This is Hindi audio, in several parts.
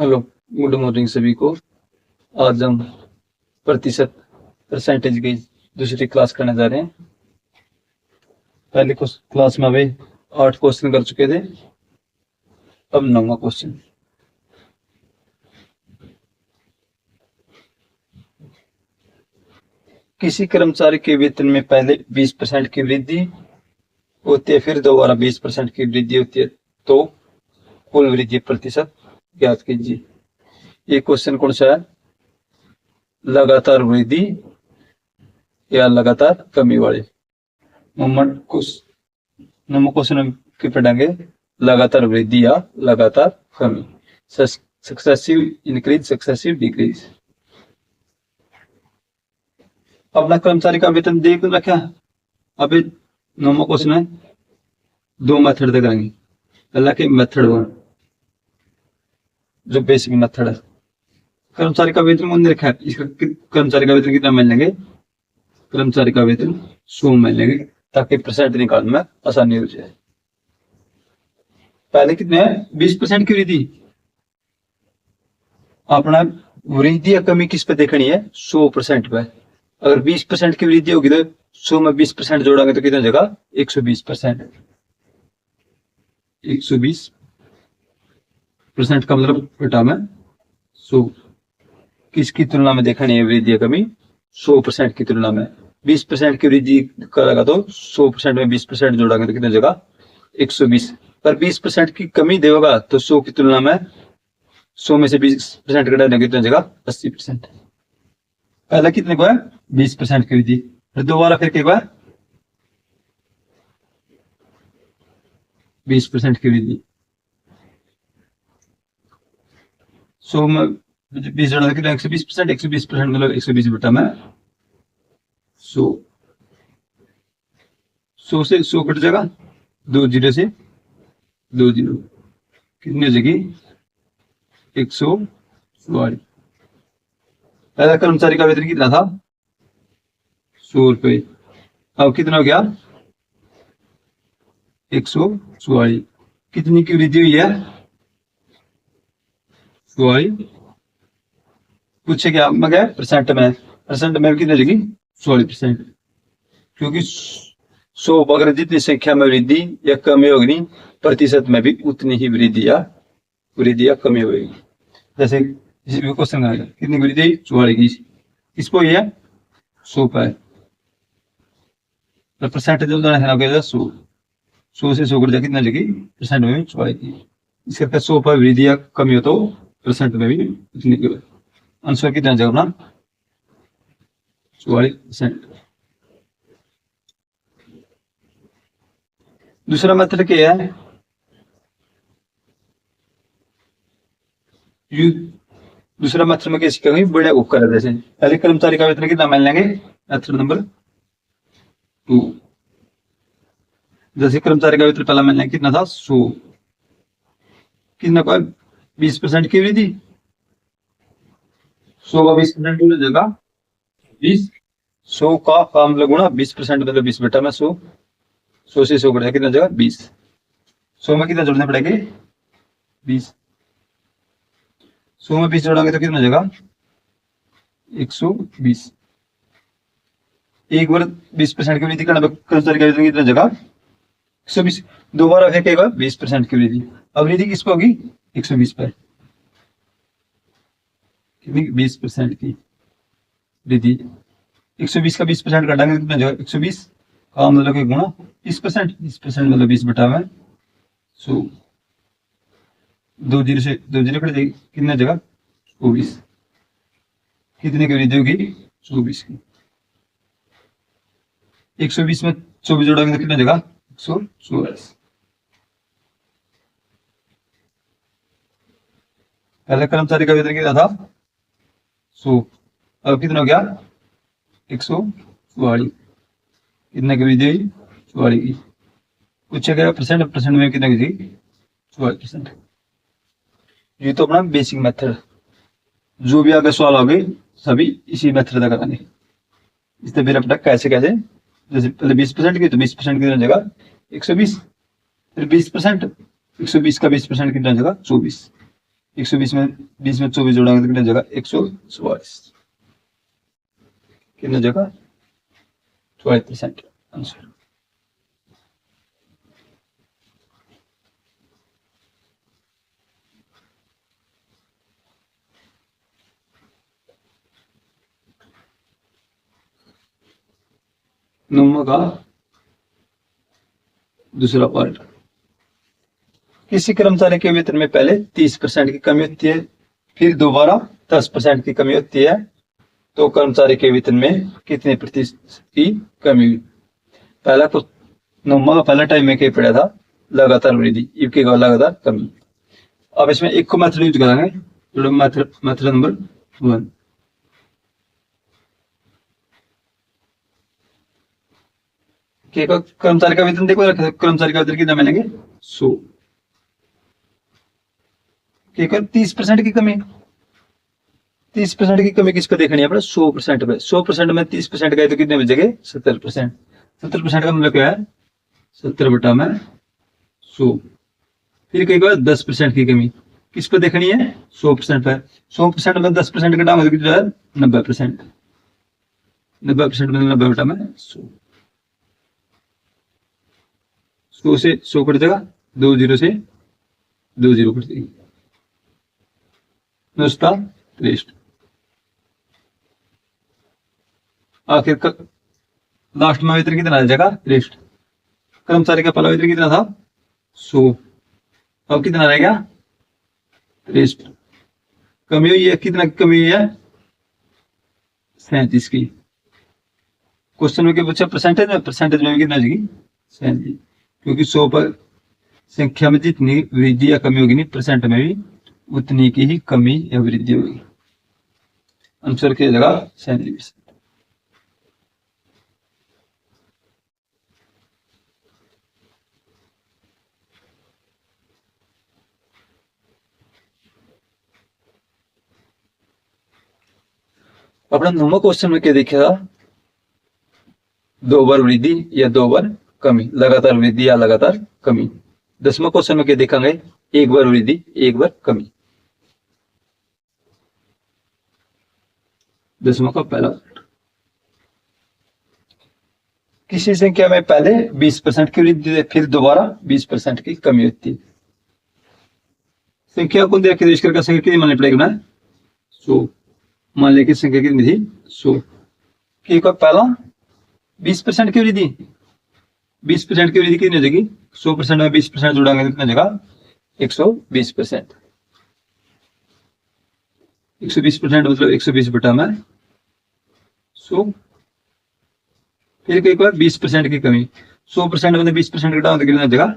हेलो, गुड मॉर्निंग सभी को। आज हम प्रतिशत परसेंटेज की दूसरी क्लास करने जा रहे हैं। पहले क्लास में अभी 8 क्वेश्चन कर चुके थे, अब 9वां क्वेश्चन। किसी कर्मचारी के वेतन में पहले 20% की वृद्धि होती है, फिर दोबारा 20% की वृद्धि होती है, तो कुल वृद्धि प्रतिशत ज्ञात कीजिए। ये क्वेश्चन कौन सा है? लगातार वृद्धि या लगातार कमी वाले। नंबर क्वेश्चन के पढ़ेंगे लगातार वृद्धि या लगातार कमी, सक्सेसिव इंक्रीज, सक्सेसिव डिक्रीज। अपना कर्मचारी का वेतन देख रखा। अभी नंबर क्वेश्चन है, दो मेथड देखेंगे। पहला के मेथड 1 जो बेसिक मेथड है, कर्मचारी का वेतन कौन रखा है, इसका कर्मचारी का वेतन कितना मिलेंगे? कर्मचारी का वेतन 100 मिलेंगे, ताकि परसेंट निकालने में आसानी हो जाए। पहले कितने है? 20% की वृद्धि। अपना वृद्धि या कमी किस पे देखनी है? 100% पे। अगर 20% की वृद्धि होगी तो 100 में 20% जोड़ांगे तो कितना जगह? 120%। 120% का मतलब घटा में 100। किसकी तुलना में देखनी है वृद्धि या कमी? 100% की तुलना में। 20% की वृद्धि करेगा तो 100% में 20% जोड़ांगे तो कितना जगह? 120। पर 20% की कमी देगा तो 100 की तुलना में 100 में से 20% घटाने कितना जगह? 80%। पहले कितने को है? 20% की वृद्धि। फिर दोबारा फिर एक बार 20% की वृद्धि। 100 में 20 जोड़ा कितना? 120%। 120% मतलब 120 बटा में 100। 100 से 100 कट जाएगा, 2 जीरो से 2 जीरो, कितनी हो जाएगी? 144। पहला कर्मचारी का वेतन कितना था? 100 रुपए। अब कितना हो गया? 144। कितनी की वृद्धि हुई है? 44। पूछे क्या मैं क्या? परसेंट में। परसेंट में कितनी हो जाएगी? 44%। क्योंकि 100 अगर जितनी संख्या में वृद्धि या कमी होगी, प्रतिशत में भी उतनी ही वृद्धि या कमी होगी। जैसे क्वेश्चन आएगा, कितनी वृद्धि? 44। इसको ये 100 पर परसेंटेज 100। 100 से 100 कट जाए कितना जाएगी? परसेंट में भी 44। इस करके 100 पर वृद्धि या कमी हो तो परसेंट में भी उतनी। आंसर कितना जाएगा अपना? 44%। दूसरा मेथड क्या है? दूसरा मेथड में कैसे करेंगे? बड़े उपकरण जैसे पहले कर्मचारी का वेतन कितना मान लेंगे? Method number 2। जैसे कर्मचारी का वेतन पहला मान लेंगे कितना था? 100। कितना का? 20% की वृद्धि। 100 का 20% हो जाएगा 20। 100 का काम लगुना 20% मतलब 20 बटा में 100। 100 से 100 कट कितना जाएगा? 20। 100 में कितना जोड़ने पड़ेंगे? 20। 100 में 20 जोड़ांगे तो कितना जाएगा? 120। एक बार 20% की वृद्धि करना कर्मचारी का वेतन कितना जगह? 120। दोबारा फिर कहेगा 20% की वृद्धि। अब वृद्धि किस पर होगी? 120 पर। कितनी? 20% की वृद्धि। 120 का 20% घटाएंगे कितना जगह? 120 का मतलब के गुणा 20%। 20% मतलब 20 बटा में 100। 2 जीरो से 2 जीरो कट जाएगी, कितना जगह? 24। कितने की वृद्धि होगी? 24 की। 120 में 24 जोड़ेंगे तो कितना जगह? 144। पहले कर्मचारी का वेतन कितना था? 100। अब कितना हो गया? 144। कितने की वृद्धि हुई? 44 की। पूछा गया परसेंट, परसेंट में कितना की? 44%। ये तो अपना बेसिक मेथड। जो भी आगे सवाल होंगे सभी इसी मेथड का कराने। इससे फिर अपना कैसे जैसे पहले 20% की तो 20% कितना जगह? 120। फिर 20%, 120 का 20% कितना जगह? 24। 120 में 20 में 24 जोड़ेंगे तो कितने जगह 144, कितने जगह 44% आंसर। नंबर का दूसरा पार्ट, किसी कर्मचारी के वेतन में पहले 30% की कमी होती है, फिर दोबारा 10% की कमी होती है, तो कर्मचारी के वेतन में कितने प्रतिशत की कमी हुई। पहला कुछ नंबर का पहला टाइम में क्या पड़ा था, लगातार वृद्धि, यूके का लगातार कमी। अब इसमें एक को मेथड यूज करेंगे, मेथड नंबर 1। कर्मचारी का वेतन देखो, कर्मचारी का वेतन कितना मिलेंगे 100, 30% की कमी, 30% की कमी किसको देखनी है अपने 100% पे, 100% में 30% गए तो कितने बचेंगे 70%, 70% का मतलब क्या है 70/100। फिर कई बार 10% की कमी किस पे देखनी है 100% पर, 100% में 10% घटाओगे तो कितना है 90%, 90% में 90/100, 100 से 100 कट जाएगा, 2 0 से 2 0 कट जाएगी, नुस्ता 63। आखिर लास्ट में वेतन कितना आ जाएगा 63, कर्मचारी का पहला वेतन कितना था 100, अब कितना रहेगा 63, कमी हुई है, कितना की कमी हुई है 37 की। क्वेश्चन में क्या पूछा परसेंटेज में, परसेंटेज में कितना जाएगी 37, क्योंकि 100 पर संख्या में जितनी वृद्धि या कमी होगी नहीं, परसेंट में भी उतनी की ही कमी या वृद्धि होगी। आंसर की जगह 37%। अपना 9वां क्वेश्चन में क्या देखेगा, 2 बार वृद्धि या 2 बार कमी, लगातार वृद्धि या लगातार कमी। 10वां क्वेश्चन में क्या देखेंगे, 1 बार वृद्धि 1 बार कमी। 10वां का पहला, किसी संख्या में पहले 20% की वृद्धि फिर दोबारा 20% की कमी होती है। संख्या को देख के करके संख्या कितनी माननी पड़ेगी ना 100, मान लें कि संख्या कितनी थी 100 की, पहला 20% की वृद्धि, 20% की वृद्धि कितनी हो जाएगी 100% में 20% जोड़ेंगे तो कितना जगह 120%, 120% मतलब 120/100। फिर एक बार 20% की कमी, 100% में 20% घटाओ तो कितना जगह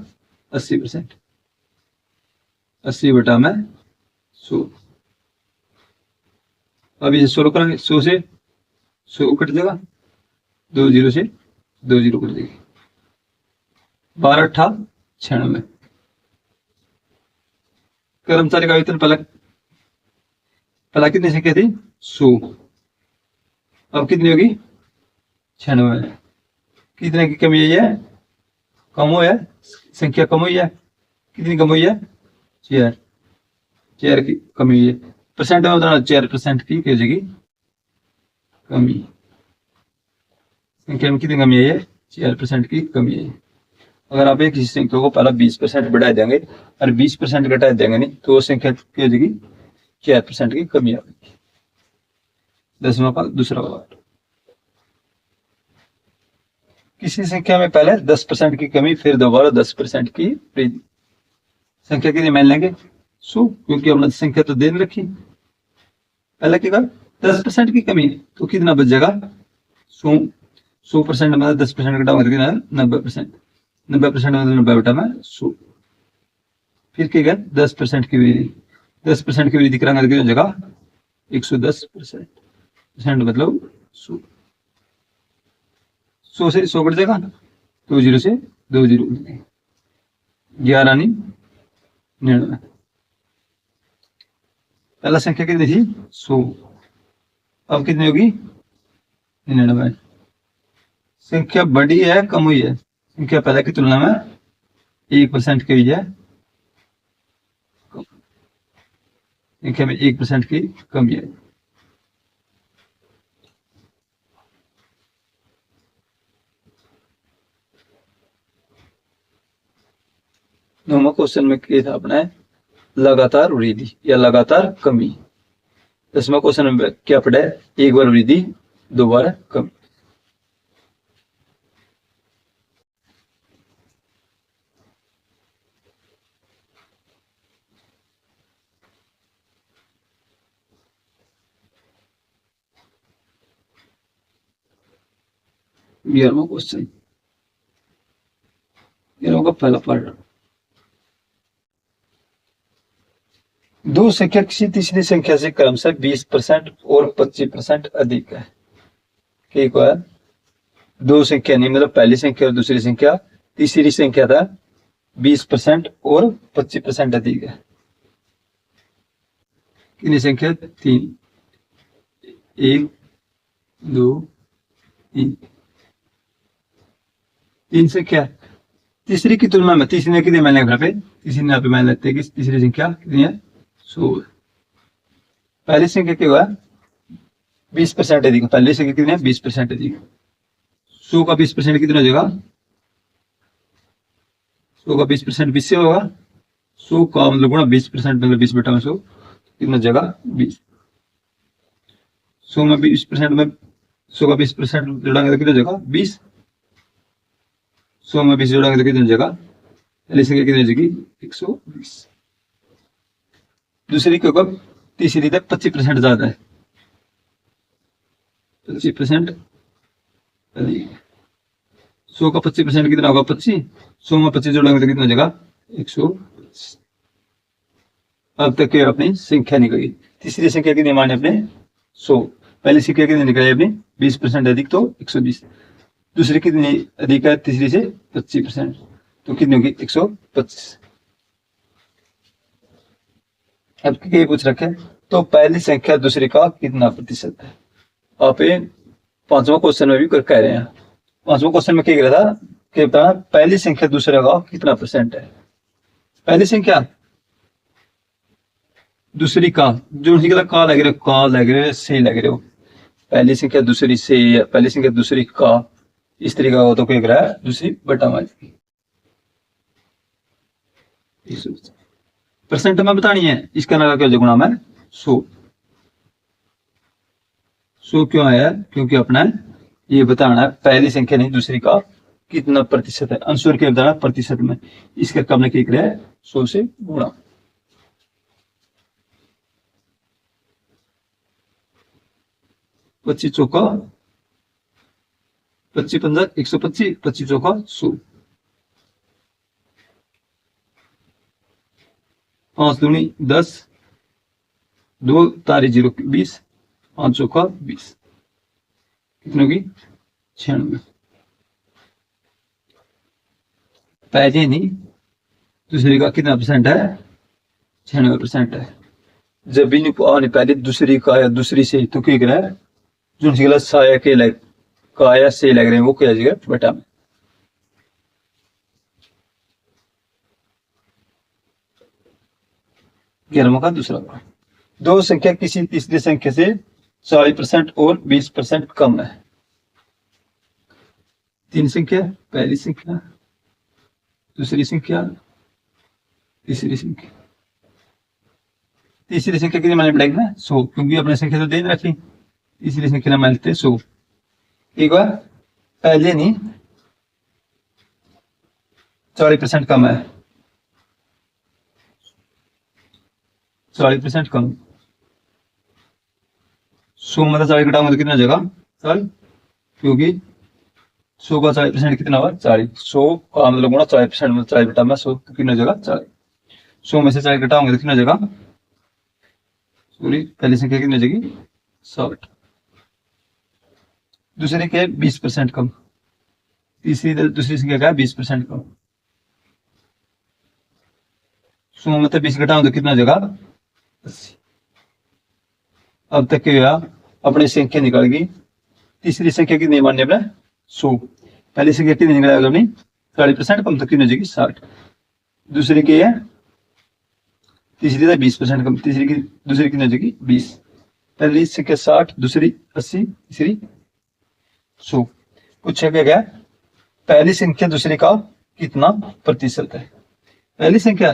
80%, 80/100। अब ये 100 करेंगे, 100 से 100 कट जाएगा, 2 0 से 2 0 कट जाएगी, 12 8 96। कर्मचारी का वेतन पहला कितनी संख्या थी 100, अब कितनी होगी 96, कितने की कमी है, कम हुई है, संख्या कम हुई है, कितनी कम हुई है 4 की कमी हुई है, परसेंट में बताना 4% की हो जाएगी कमी, संख्या में कितनी कमी है 4% की कमी है। अगर आप एक संख्या को पहला 20% बढ़ा देंगे और 20% घटा देंगे नहीं तो वो संख्या की हो जाएगी 4% की कमी आ गई। 10वां का दूसरा पार्ट, किसी संख्या में पहले 10% की कमी फिर दोबारा 10% की वृद्धि। संख्या कितनी मान लेंगे 100, क्योंकि हमने संख्या तो दे रखी, पहले क्या 10% की कमी तो कितना बच जाएगा 100% में 10% घटाओगे कितना 90%, 90% में 90/100। फिर क्या 10% की वृद्धि, 10% की वृद्धि कराएंगे तो कितना जगह 110%, मतलब 100, 100 से 100 कट जाएगा, 2 0 से 2 0, 11 99। पहला संख्या कितनी थी 100, अब कितनी होगी 99। संख्या बढ़ी है कम हुई है, संख्या पहले की तुलना में 1% की हुई है, संख्या में 1% की कमी है। नौवां क्वेश्चन में क्या था अपना लगातार वृद्धि या लगातार कमी। 10वां क्वेश्चन में क्या पढ़ा है, एक बार वृद्धि 2 बार कमी। ग्यारहवां क्वेश्चन, 11वां का पहला पार्ट। दो संख्या किसी तीसरी संख्या से क्रमशः 20% और 25% अधिक है। ठीक है, दो संख्या नहीं मतलब पहली संख्या और दूसरी संख्या, तीसरी संख्या था 20% और 25% अधिक है। कितनी संख्या, 3, 1 2 3, 3 संख्या। तीसरी की तुलना में तीसरी ने कितने मान लिया पे, तीसरी ने मान लेते हैं कि तीसरी संख्या कितनी है, 100। पहली संख्या क्या हुआ, 20% अधिक। पहली संख्या कितनी है, 20% अधिक। 100 का 20% कितना हो जाएगा, 100 का 20% 20 से होगा। 100 का मतलब गुणा 20% मतलब 20/100 कितना हो जाएगा, 20। 100 में 20% में 100 का 20% जोड़ांगे तो कितना हो जाएगा, 20। 100 में 20 जोड़ांगे तो कितना हो जाएगा, पहली संख्या कितनी हो जाएगी, 120। दूसरी के ऊपर तीसरी तक 25% ज्यादा है, 25% अधिक। 100 का 25% कितना होगा, 25। 100 में 25 जोड़ेंगे तो कितना हो जाएगा, 120। अब तक अपनी संख्या निकली। तीसरी संख्या कितनी माने अपने, 100। पहली संख्या कितनी निकली अपनी, 20% अधिक तो 120। दूसरी कितनी अधिक है, तीसरी से 25%, तो कितनी होगी, 125। अब क्या पूछ रखे, तो पहली संख्या दूसरी का कितना प्रतिशत है। आप 5वां क्वेश्चन में भी कह रहे हैं। 5वां क्वेश्चन में क्या कह रहा था कि बताना पहली संख्या दूसरे का कितना परसेंट है। पहली संख्या दूसरी का, जो का लग रहा है से लग रहे हो। पहली संख्या दूसरी से, पहली संख्या दूसरी का, इस तरीका हो तो क्या कह रहा है, दूसरी बटा माइनस परसेंट में बतानी है। इसका लगा क्या गुणा में 100। 100 क्यों आया, क्योंकि अपना ये बताना है पहली संख्या नहीं दूसरी का कितना प्रतिशत है। आंसर क्या बताना प्रतिशत में, इसका हमने क्या किया है, 100 से गुणा। पच्चीस चौका 25 15 125, 25 चौका 100। 5 दूनी 10, 2 तारी 0 20, 5 चौका 20, कितने होगी 96। पहले नहीं दूसरी का कितना परसेंट है, 96% है। जब भी नहीं पहले दूसरी का या दूसरी से तो क्या करा है, जो गलत साया के लग का या से लग रहे हैं वो क्या जाएगा बटा में। ग्यारहवां का दूसरा पार्ट, दो संख्या किसी तीसरी संख्या से 40% और 20% कम है। तीन संख्या, पहली संख्या दूसरी संख्या तीसरी संख्या। तीसरी संख्या कितनी मान पड़ेगी ना 100, क्योंकि अपने संख्या तो दे रखी। तीसरी संख्या मान लेते 100। एक बार पहले नहीं 40% कम है, 40% कम। 100 मतलब 40 घटाऊंगा तो कितना जगह 40, क्योंकि 100 का 40% कितना हुआ 40। 100 का मतलब गुणा 40% मतलब 40 बटा में 100 तो कितना जगह 40। 100 में से 40 घटाऊंगा तो कितना जगह, सॉरी पहली संख्या कितनी जगह 60। दूसरे के 20% कम, तीसरी दूसरी संख्या का 20% कम। 100 में 20 घटाऊं तो कितना जगह 80। अब तक क्या अपनी संख्या निकल गई। तीसरी संख्या कितनी मान्य अपने 100, पहली संख्या कितनी निकलेगा अपनी 40% कम तो कितनी जगह 60। दूसरी की है तीसरी था 20% कम, तीसरी की दूसरी कितनी हो जाएगी 20। पहली संख्या 60, दूसरी 80, तीसरी 100। पूछा गया पहली संख्या दूसरी का कितना प्रतिशत है। पहली संख्या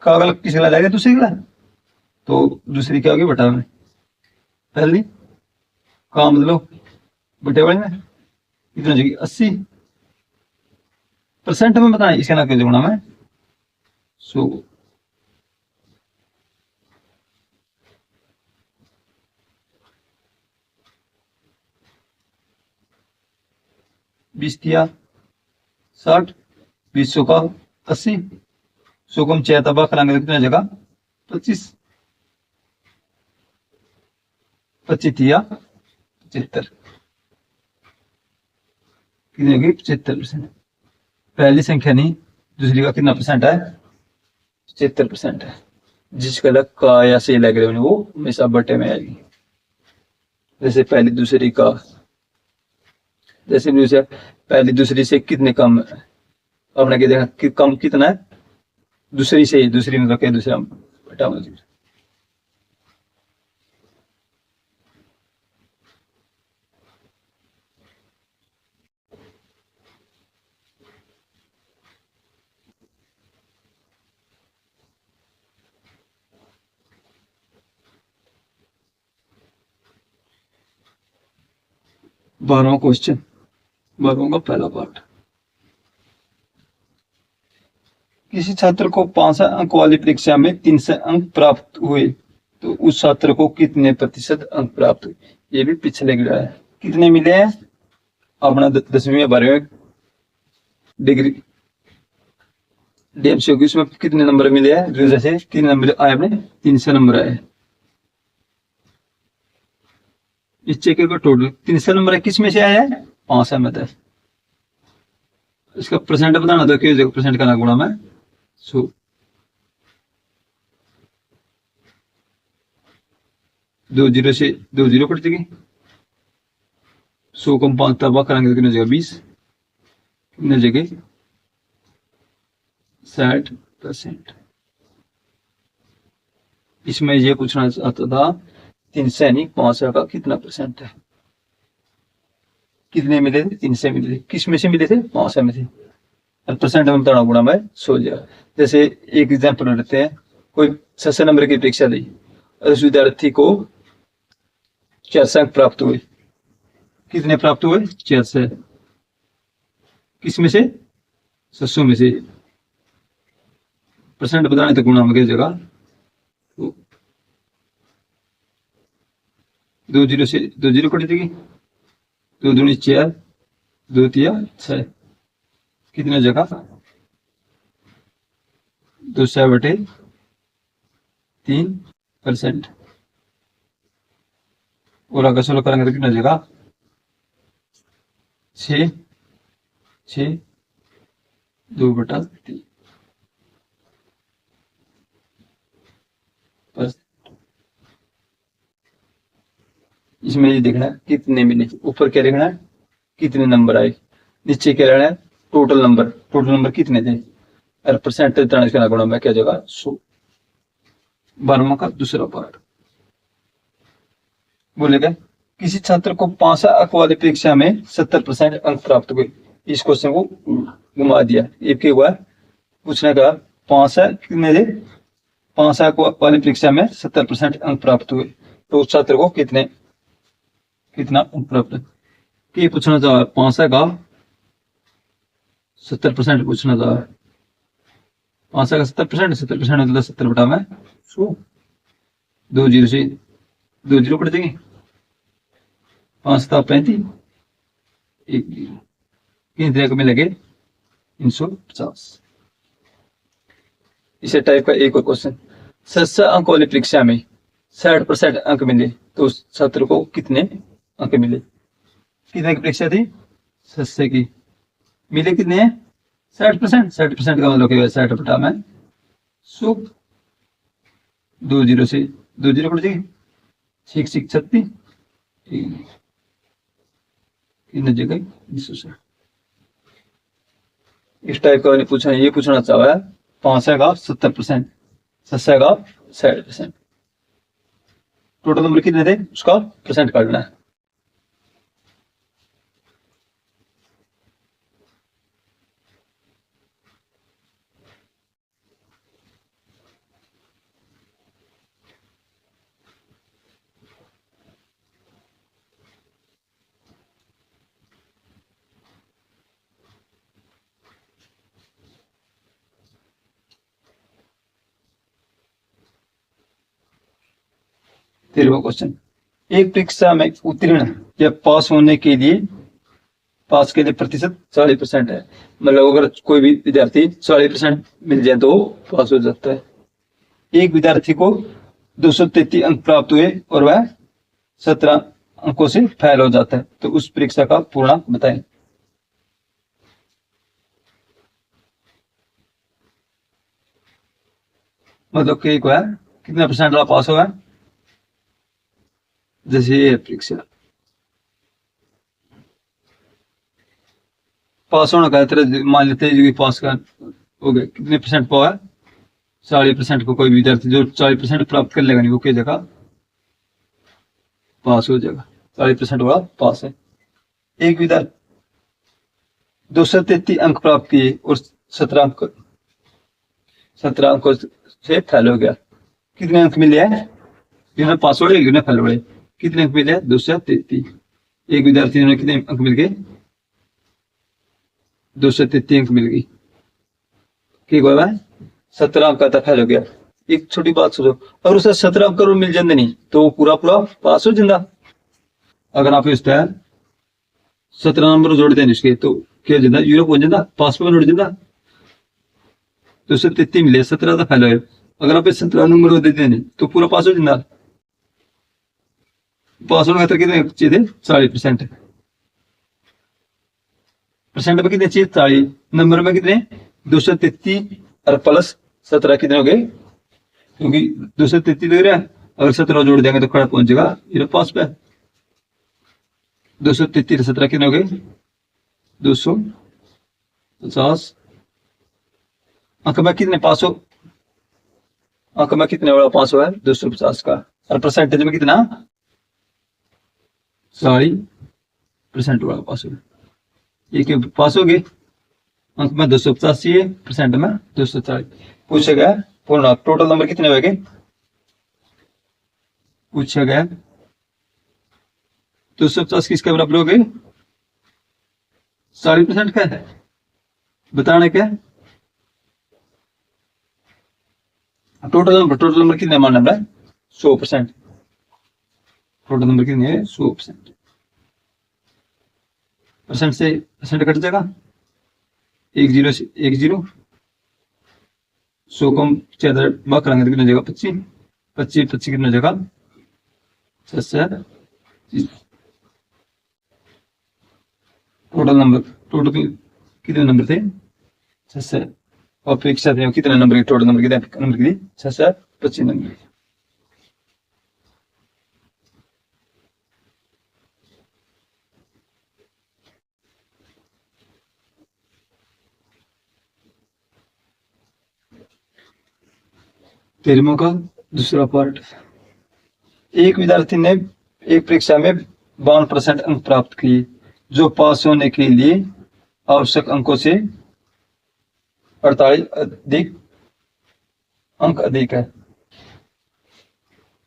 का अगला किसका जाएगा दूसरी का, तो दूसरी क्या होगी बटा में, पहली का मतलब बटे बड़े में कितना हो जाएगी 80% में बताएं, इसके ना क्यों गुणा में 100। बीस दिया 60, 20 का 80, 100 को हम 6 तबाह कराएंगे तो कितना जगह 25, 25 दिया 75, कितनी होगी 75%। पहली संख्या नहीं दूसरी का कितना परसेंट है 75% है। जिसका लग का या से लग रहे वो हमेशा बटे में आएगी। जैसे पहली दूसरी का, जैसे पहली दूसरी से कितने कम है, आपने क्या देखा कि कम कितना है दूसरी से, दूसरी मतलब क्या दूसरा बटा मतलब 12वां क्वेश्चन, 12वां का पहला पार्ट। किसी छात्र को 5 अंक वाली परीक्षा में 300 अंक प्राप्त हुए तो उस छात्र को कितने प्रतिशत अंक प्राप्त हुए। ये भी पिछले गिरा है। कितने मिले हैं अपना 10वीं या 12वीं डिग्री डीएमसी होगी, उसमें कितने नंबर मिले हैं, जैसे 3 नंबर आए अपने 300 नंबर आए। नीचे के टोटल 300 नंबर है, किस में से आया है 5 में था। इसका परसेंट बताना तो क्यों परसेंट का गुणा में 100। दो जीरो से 2 जीरो कट जाएगी, 100 को 5 तबाह कराएंगे तो कितनी जगह 20, कितनी जगह 60%। इसमें ये पूछना चाहता था 300 नहीं 500 का कितना परसेंट है। कितने मिले थे 300 मिले थे, किस में से मिले थे 500 में थे। परसेंट में बताना गुणा में 100। जैसे एक एग्जाम्पल लेते हैं, कोई 600 नंबर की परीक्षा दी और उस विद्यार्थी को 400 अंक प्राप्त हुए। कितने प्राप्त हुए 400, किस में से 600 में से। परसेंट बताने तो गुणा में किस जगह 2 जीरो से 2 जीरो कट जाएगी, 2 दूनी 4, 2 तिया 6, कितने जगह 2/3%। और अगर 16 करेंगे तो कितना जगह 6, 2/3। इसमें ये देखना है कितने मिले, ऊपर क्या लिखना है कितने नंबर आए, नीचे क्या लिखना है टोटल नंबर कितने थे और परसेंटेज का गुणा में क्या जगह 100। 12वां का दूसरा पार्ट बोलेगा किसी छात्र को 5 अंक वाली परीक्षा में 70% अंक प्राप्त हुए। इस क्वेश्चन को घुमा दिया, ये क्या हुआ पूछने का 5 कितने थे 5 अंक वाली परीक्षा में 70% अंक प्राप्त हुए तो उस छात्र को कितना अंक प्राप्त, ये पूछना चाह 5 का 70% पूछना चाह 5 का 70% मतलब 70 बटा में 100। 2 जीरो से 2 जीरो कट देंगे, 5 था 35, 1 जीरो, कितने तरह में लगे 350। इसे टाइप का एक और क्वेश्चन, 700 अंक वाली परीक्षा में 60% अंक मिले तो उस छात्र को कितने अंक मिले। कितने की परीक्षा थी 700 की, मिले कितने हैं 60% का मतलब 60 बटा में 100। 2 जीरो से 2 जीरो कट जाएगी, 6 6 36, कितने जगह 260। इस टाइप का पूछा, ये पूछना चाह रहा है 5 का 70%, सस्या का 60%। टोटल नंबर कितने थे उसका परसेंट काटना है। तेरहवां क्वेश्चन, एक परीक्षा में उत्तीर्ण या पास होने के लिए प्रतिशत 40% है। मतलब अगर कोई भी विद्यार्थी 40% मिल जाए तो वो पास हो जाता है। एक विद्यार्थी को 233 अंक प्राप्त हुए और वह 17 अंकों से फेल हो जाता है, तो उस परीक्षा का पूर्णांक बताएं। मतलब कि एक है कितना परसेंट वाला पास हुआ है, जैसे ये परीक्षा पास होना का तरह मान लेते हैं जो पास का हो गए कितने परसेंट पावा है 40% को। कोई विद्यार्थी जो 40% प्राप्त कर लेगा नहीं वो क्या जगह पास हो जाएगा, 40% वाला पास है। एक विद्यार्थी 233 अंक प्राप्त किए और 17 अंकों से फेल हो गया, कितने अंक मिले हैं, जिन्हें पास हो गए फेल हो गए, कितने अंक मिले 233। एक विद्यार्थी ने कितने अंक मिल गए 233 अंक मिल गई, ठीक है 17 अंक का फेल हो गया। एक छोटी बात सोचो, अगर उसे 17 अंक मिल जाते नहीं तो वो पूरा पूरा पास हो जाता। अगर आप इस 17 नंबर जोड़ दें इसके तो क्या हो जाता, यूरो पहुंच जाता, पास पे उड़ जाता। 233 मिले 17 का फेल हो, अगर आप 17 नंबर दे दें तो पूरा पास हो जाता। पास होने का कितने चाहिए थे 40%, परसेंट में कितने चाहिए 40, नंबर में कितने 233 और प्लस 17 कितने हो गए, क्योंकि 233 लग रहा है, अगर 17 जोड़ देंगे तो खड़ा पहुंच जाएगा ये पास पे। 233 17 कितने हो गए 250 अंक में कितने पास हो, अंक में कितने वाला पास हुआ है 250 का, और परसेंटेज में कितना 40% वाला पास हुआ, ये पास हो गए। अंक में 250 है, परसेंट में 240। पूछा गया पूर्ण टोटल नंबर कितने हो गए, पूछा गया 250 किसके बराबर हो गए 40% का है, बताना क्या टोटल नंबर कितने मानना है 100%, टोटल नंबर कितने है 100%, परसेंट से परसेंट कट जाएगा, 10 से 10 100 कम ज्यादा बात करेंगे तो कितने जगह 25 25 25 कितने जगह 6 टोटल कितने नंबर थे 6 और परीक्षा थे कितने नंबर के, टोटल नंबर कितने नंबर की 625 नंबर। तेरहवीं का दूसरा पार्ट, एक विद्यार्थी ने एक परीक्षा में 52% अंक प्राप्त किए, जो पास होने के लिए आवश्यक अंकों से 48 अंक अधिक है।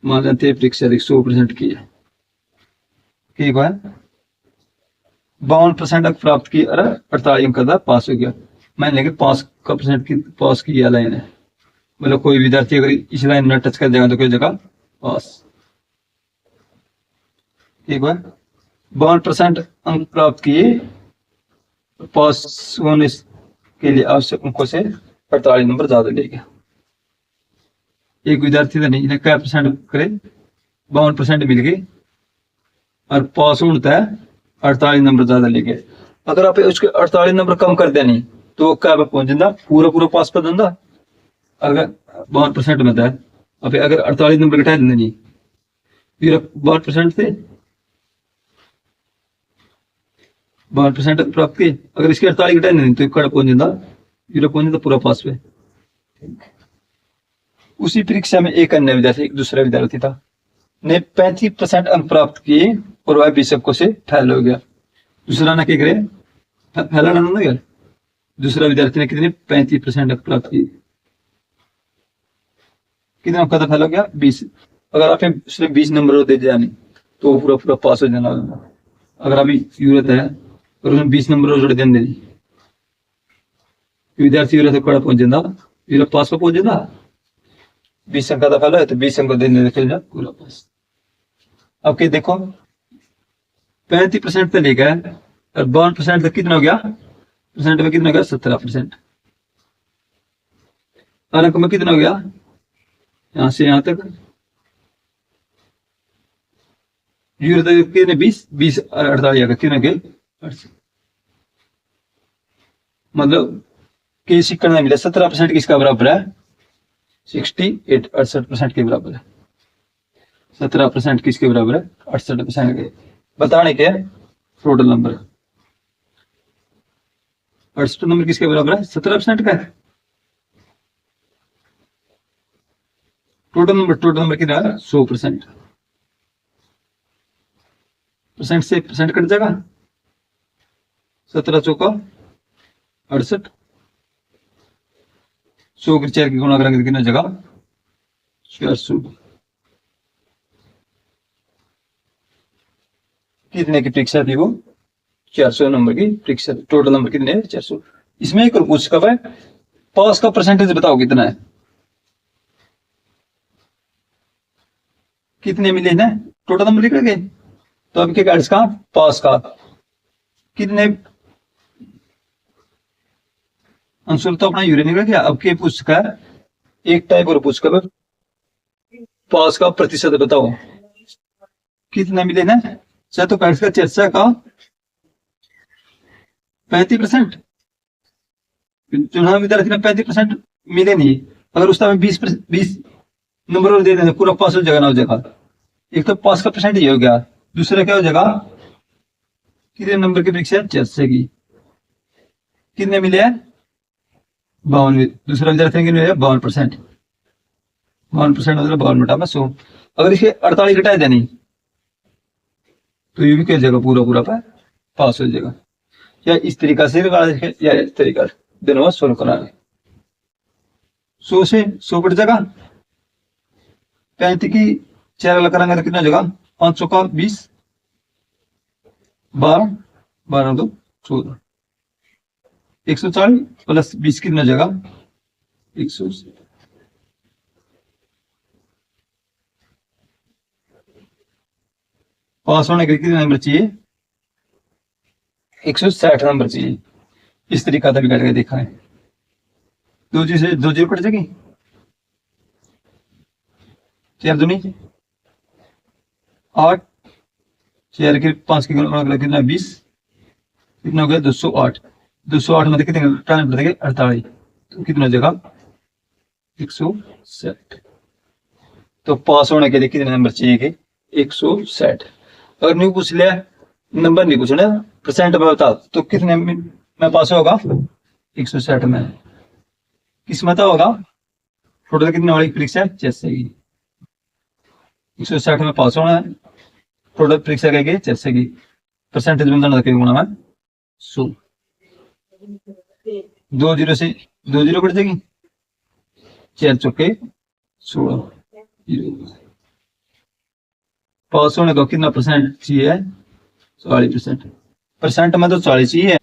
मान लेते हैं परीक्षा 100% की है, ठीक है 52% अंक प्राप्त किए और 48 अंक का पास हो गया। मान लेंगे 5% की पास की यह लाइन है, मतलब कोई विद्यार्थी अगर इस लाइन में टच कर देगा तो कोई जगह पास, ठीक है 52% अंक प्राप्त किए, पास होने के लिए आवश्यक अंकों से 48 नंबर ज्यादा ले गया। एक विद्यार्थी था नहीं क्या परसेंट करे 52% मिल गए और पास होता है 48 नंबर ज्यादा ले गए। अगर आप उसके 48 नंबर कम कर देनी तो क्या पहुंच जाता पूरा पूरा पास पर जाता। अगर 52% में था अब अगर 48 नंबर घटा देना नहीं फिर 52% थे 52% प्राप्त किए, अगर इसके 48 घटा नहीं तो कड़ा पहुंच जाता, पहुंच जाता पूरा पास पे। उसी परीक्षा में एक अन्य विद्यार्थी, एक दूसरा विद्यार्थी था, ने 35% अंक प्राप्त किए और वह 20 अंकों से फेल हो गया। दूसरा ना क्या करे, फेल ना गया। दूसरा विद्यार्थी ने कितने 35% अंक प्राप्त किए, कितने अंक का फेल हो गया 20। अगर आपने उसने 20 नंबर दे दिया नहीं तो वो पूरा पूरा पास हो जाना। अगर अभी यूरत है और उसने 20 नंबर जोड़ देने दी, विद्यार्थी यूरत कड़ा पहुंच जाता, यूरत पास पर पहुंच जाता। 20 अंक का फेल है तो 20 अंक देने चल जा पूरा पास। अब क्या देखो 35% तो ले गया और 52% तक कितना हो गया, परसेंट में कितना हो गया 17%। और अंक में कितना हो गया, यहां से यहां तक कितने 20 और 48 कितने के 68। मतलब कि करना मिला 17% किसका बराबर है 68, 68% के बराबर है। 17% किसके बराबर है 68% के। बताने के टोटल नंबर 68 नंबर किसके बराबर है 17% का है। टोटल नंबर कितना है 100%। परसेंट से परसेंट कट जाएगा, 17 चौका 68, 100 के 4 की गुणा करेंगे कितना जगह 400। कितने की परीक्षा थी वो 400 नंबर की परीक्षा। टोटल नंबर कितने हैं 400। इसमें एक और पूछ कब है पास का परसेंटेज बताओ कितना है, कितने मिले ना टोटल नंबर निकल गए। तो अब क्या इसका पास का कितने आंसर तो अपना यूरिया निकल गया। अब क्या पूछ का एक टाइप और पूछ कर पास का प्रतिशत बताओ कितने मिले ना। चाहे तो का चर्चा का 35%, चुनाव विद्यार्थी ने 35% मिले नहीं। अगर उस टाइम 20 नंबर और दे देते पूरा पास हो जाएगा ना हो जाएगा। एक तो पास का परसेंट ही हो गया, दूसरा क्या हो जाएगा कितने नंबर की परीक्षा चर्चा की कितने मिले हैं 52। दूसरा विद्यार्थी ने कितने 52%, 52% मतलब 52 बटा में 100। अगर इसे 48 घटाए देनी तो ये भी क्या जाएगा पूरा पूरा पास हो जाएगा। या इस तरीका से या इस तरीका से दोनों सोल्व कराना। 100 से 100 कट जाएगा, 35 की 4 अलग कराएंगे तो कितना जगह 500 का 20, 12 12 2 14, 140 प्लस 20 कितना जगह 100। पास होने के लिए कितने नंबर चाहिए 160 नंबर चाहिए। इस तरीका का भी करके देखा है। 2 से 2 जीरो कट जाएगी, 4 दूनी 8, 4 के 5 के कितना 20, कितना हो गया 208। 208 में कितने घटाने पड़ेंगे 48, तो कितना जगह 160। तो पास होने के लिए कितने नंबर चाहिए 160। अगर नहीं पूछ लिया नंबर नहीं पूछना परसेंट में बता तो कितने में पास होगा 160 में। किस मत होगा टोटल कितने वाली परीक्षा जैसे की 160 में पास होना है। टोटल परीक्षा कहेगी जैसे की परसेंटेज बनना गुणा में 100। 2 जीरो से 2 जीरो कट जाएगी, 4 चौके 16। पास होने को कितना परसेंट चाहिए 40%। परसेंट में तो 40 ही है।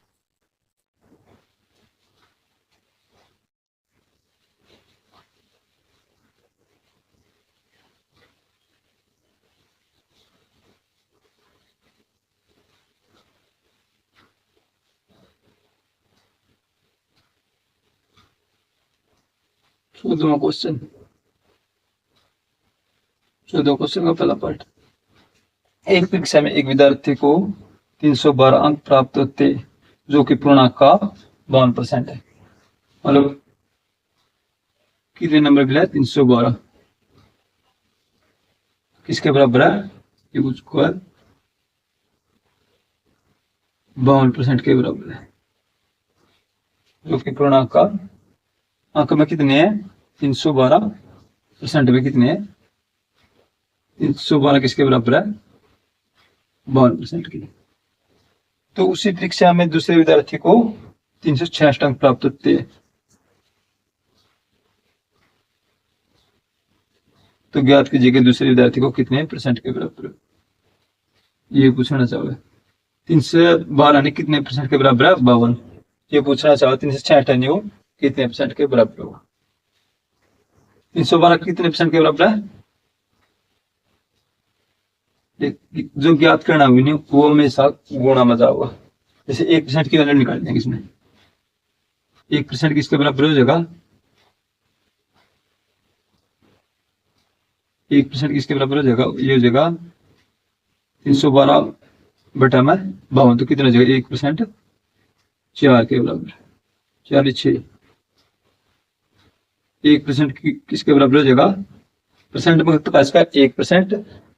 चौदहवां क्वेश्चन, 14 क्वेश्चन का पहला पार्ट। एक परीक्षा में एक विद्यार्थी को 312 अंक प्राप्त होते जो कि पूर्णांक का 52% है। मतलब कितने नंबर मिला 312 किसके बराबर है ये उसको 52% के बराबर है। जो कि पूर्णांक का अंक में कितने हैं 312 परसेंट में कितने हैं? 312 किसके बराबर है? 52% की। तो उसी परीक्षा में दूसरे विद्यार्थी को 366 अंक प्राप्त होते हैं। तो ज्ञात कीजिए कि दूसरे विद्यार्थी को कितने परसेंट के बराबर, ये पूछना चाहोगे। 312 कितने परसेंट के बराबर है? 52। ये पूछना चाहो 366 कितने परसेंट के बराबर होगा? 312 कितने परसेंट के बराबर है? जो ज्ञात करना भी नहीं वो हमेशा गुणा में जाओगा। जैसे 1% की वैल्यू निकाल देंगे इसमें, 1% किसके बराबर हो जाएगा? 1% किसके बराबर हो जाएगा? ये हो जाएगा 312 बटा में 52, तो कितना हो जाएगा? 1% 4 के बराबर, 4 1% किसके बराबर हो जाएगा? परसेंट में तो कैश का 1%,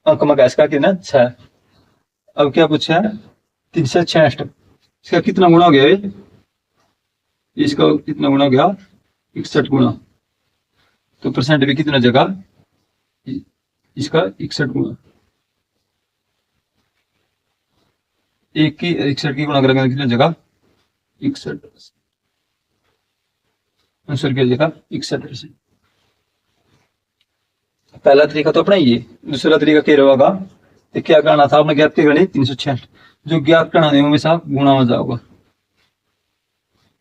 अंक में कैश का कितना? 6। अब क्या पूछा है? 366, इसका कितना गुना हो गया? इसका कितना गुना हो गया? 61 गुना। तो परसेंट भी कितना जगह? इसका 61 गुना। 61 की गुणा करेंगे कितना जगह? 61। आंसर क्या जगह? 61%। पहला तरीका तो अपना ये, दूसरा तरीका क्या होगा? तो क्या करना था आपने? ज्ञात करनी 366, जो ज्ञात करना है हमेशा गुणा में जाओगा।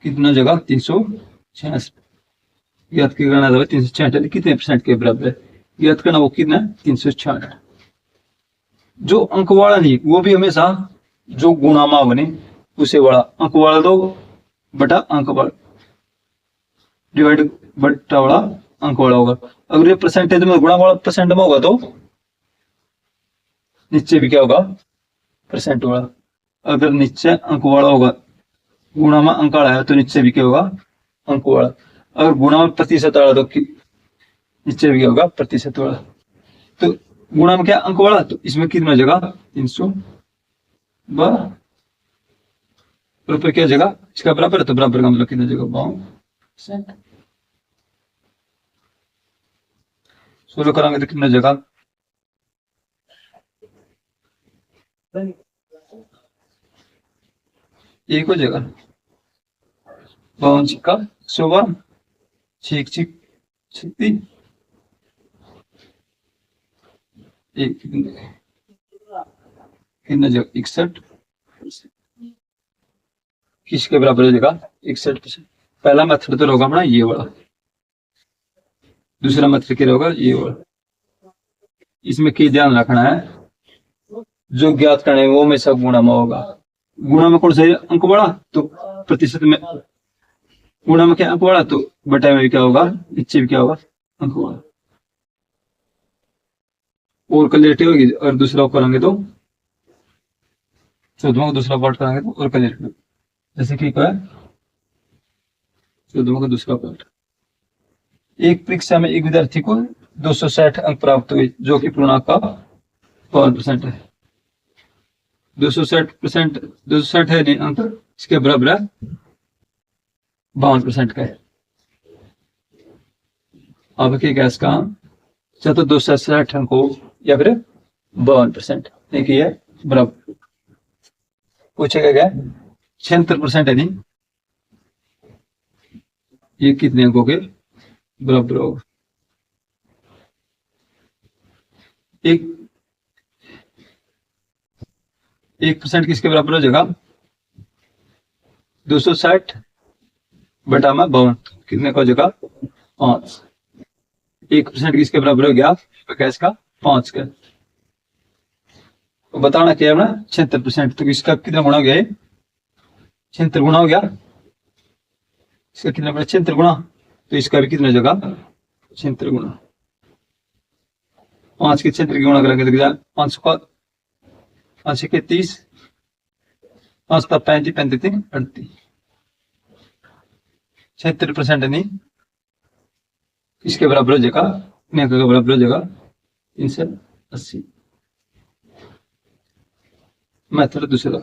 कितना जगह? 366। ज्ञात की गणना था 366 कितने परसेंट के बराबर है? ज्ञात करना वो कितना? 366। जो अंक वाला नहीं वो भी हमेशा जो गुणा में बने उसे वाला, अंक वाला दो बटा अंक वाला डिवाइड बटा वाला अंक वाला होगा। अगर ये परसेंटेज में गुणा वाला परसेंट में होगा तो नीचे भी क्या होगा? परसेंट वाला। अगर नीचे अंक वाला होगा, गुणा में अंक वाला है तो नीचे भी क्या होगा? अंक वाला। अगर गुणा में प्रतिशत वाला तो नीचे भी क्या होगा? प्रतिशत वाला। तो गुणा में क्या? अंक वाला, तो इसमें कितना जगह? 312 रुपए क्या जगह? इसका बराबर है, तो बराबर का मतलब कितना जगह? 52%। सोल्व करांगे तो कितना जगह? एक हो जाएगा 52 छिक्का 112, 6 छिक 36, एक कितना जगह? 61। किसके बराबर हो जाएगा? 61%। पहला मेथड तो होगा अपना ये वाला, दूसरा मेथड क्या होगा? ये वाला। इसमें क्या ध्यान रखना है? जो ज्ञात करना है वो हमेशा गुणा में होगा। गुणा में कौन सा अंक बढ़ा तो प्रतिशत में, गुणा में क्या अंक बढ़ा तो बटा में क्या होगा? नीचे भी क्या होगा? अंक बढ़ा। और क्लियरिटी होगी। और दूसरा करेंगे तो चौदवा का दूसरा पार्ट कराएंगे तो और क्लियरिटी होगी। जैसे कि क्या है? चौदवा का दूसरा पार्ट, एक परीक्षा में एक विद्यार्थी को 260 अंक प्राप्त हुए जो कि पूर्णांक का 52% है। 260%, 260 है नहीं अंक, इसके बराबर है 52% का है। अब क्या इसका? चाहे तो 260 अंक हो या फिर 52%, देखिए बराबर। पूछेगा क्या? 76% है नहीं, ये कितने अंकों के बराबर होगा? एक 1% किसके बराबर हो जाएगा? 260 बटा में 52, कितने का हो जाएगा? 5। 1% किसके बराबर हो गया? कैश का 5 का। तो बताना क्या है ना? 76%। तो इसका कितना गुणा हो गया? 76 गुणा हो गया। इसका कितना बड़ा? 76 गुणा। तो इसका भी कितना जगह? 76 गुणा। 5 के 76 की गुणा करेंगे तो 5 का 5 के 30, 5 का 35, 35 38। 76% नहीं, इसके बराबर हो जाएगा? कितने का बराबर हो जाएगा? 380। मेथड दूसरा।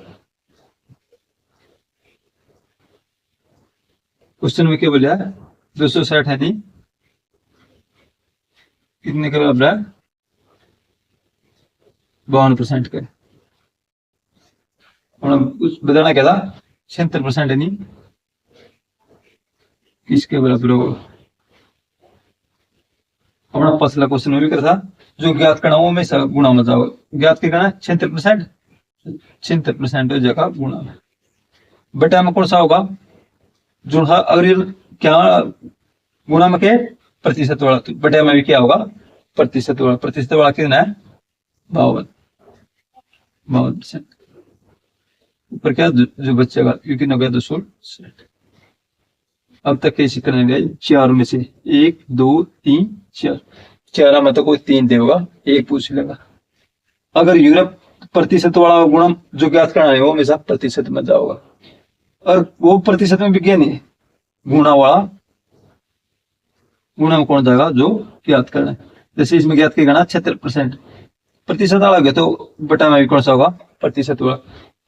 क्वेश्चन में क्या बोला है? 260 है नहीं, कितने के बराबर है? 52% के। हम कुछ बताना क्या था? 76% है नहीं, किसके बराबर होगा? अपना पिछला क्वेश्चन में भी करा था, जो ज्ञात करना वो हमेशा गुणा होना चाहिए। ज्ञात क्या करना है? 76%, 76% जगह गुणा में। बेटा में कौन सा होगा? जो अगर ये क्या गुणा में क्या प्रतिशत वाला, तो बेटा में भी क्या होगा? प्रतिशत वाला। प्रतिशत वाला कितना है? 52, 52%। ऊपर क्या जो बचेगा ये कितना हो गया? 260। अब तक कैसे करने गए? चार में से 1 2 3 4, चार में तो कोई 3 देगा, एक पूछ लेगा। अगर यूरोप प्रतिशत वाला गुणन जो ज्ञात करना है वो हमेशा प्रतिशत में जाओगा, और वो प्रतिशत में भी क्या नहीं, गुणा वाला गुणा में कौन जाएगा? जो ज्ञात करना है। जैसे इसमें ज्ञात किया ना 76%, प्रतिशत वाला हो गया तो बटा में भी कौन सा होगा? प्रतिशत वाला।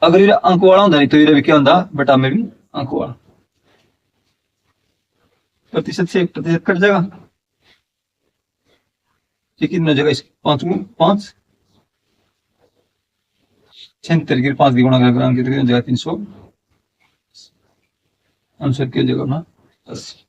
अगर ये अंक वाला होता नहीं तो ये भी क्या होता? बटा में भी अंक वाला। प्रतिशत से प्रतिशत कट जाएगा, ये कितना हो जाएगा? इस 5 को 5 76 की 5 की गुणा कर कितना हो जाएगा? 300। आंसर क्या जगह ना 80।